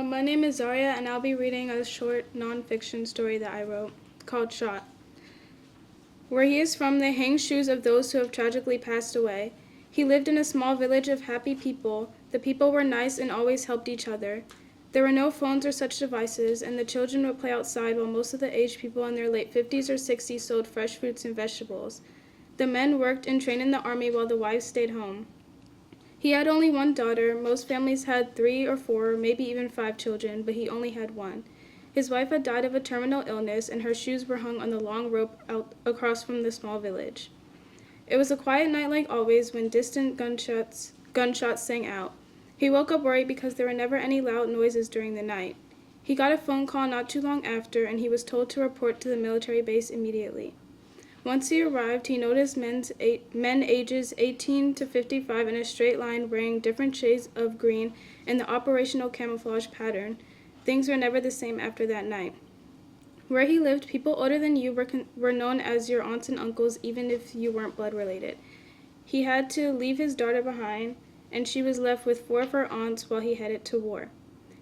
My name is Zaria, and I'll be reading a short nonfiction story that I wrote called Shot. Where he is from, they hang shoes of those who have tragically passed away. He lived in a small village of happy people. The people were nice and always helped each other. There were no phones or such devices, and the children would play outside while most of the aged people in their late 50s or 60s sold fresh fruits and vegetables. The men worked and trained in the army while the wives stayed home. He had only one daughter. Most families had 3 or 4, maybe even 5 children, but he only had one. His wife had died of a terminal illness, and her shoes were hung on the long rope out across from the small village. It was a quiet night like always when distant gunshots sang out. He woke up worried because there were never any loud noises during the night. He got a phone call not too long after, and he was told to report to the military base immediately. Once he arrived, he noticed men ages 18 to 55 in a straight line wearing different shades of green in the operational camouflage pattern. Things were never the same after that night. Where he lived, people older than you were known as your aunts and uncles, even if you weren't blood related. He had to leave his daughter behind, and she was left with 4 of her aunts while he headed to war.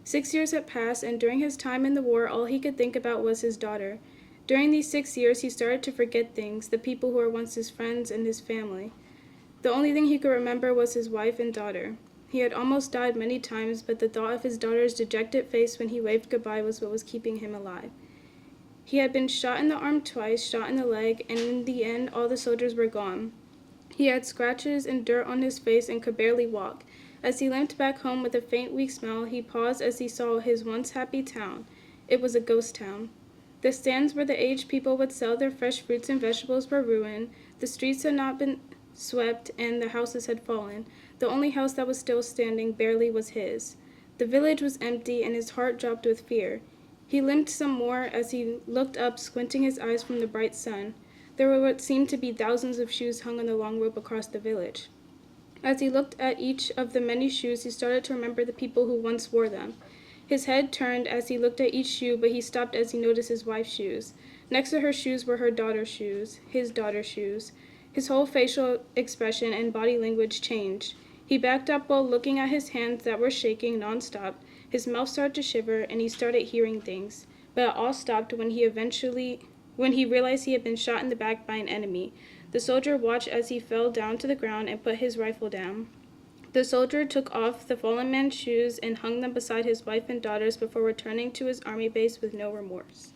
6 years had passed, and during his time in the war, all he could think about was his daughter. During these 6 years, he started to forget things, the people who were once his friends and his family. The only thing he could remember was his wife and daughter. He had almost died many times, but the thought of his daughter's dejected face when he waved goodbye was what was keeping him alive. He had been shot in the arm twice, shot in the leg, and in the end, all the soldiers were gone. He had scratches and dirt on his face and could barely walk. As he limped back home with a faint, weak smile, he paused as he saw his once happy town. It was a ghost town. The stands where the aged people would sell their fresh fruits and vegetables were ruined. The streets had not been swept, and the houses had fallen. The only house that was still standing barely was his. The village was empty, and his heart dropped with fear. He limped some more as he looked up, squinting his eyes from the bright sun. There were what seemed to be thousands of shoes hung on the long rope across the village. As he looked at each of the many shoes, he started to remember the people who once wore them. His head turned as he looked at each shoe, but he stopped as he noticed his wife's shoes. Next to her shoes were her daughter's shoes, his daughter's shoes. His whole facial expression and body language changed. He backed up while looking at his hands that were shaking nonstop. His mouth started to shiver, and he started hearing things. But it all stopped when he realized he had been shot in the back by an enemy. The soldier watched as he fell down to the ground and put his rifle down. The soldier took off the fallen man's shoes and hung them beside his wife and daughters before returning to his army base with no remorse.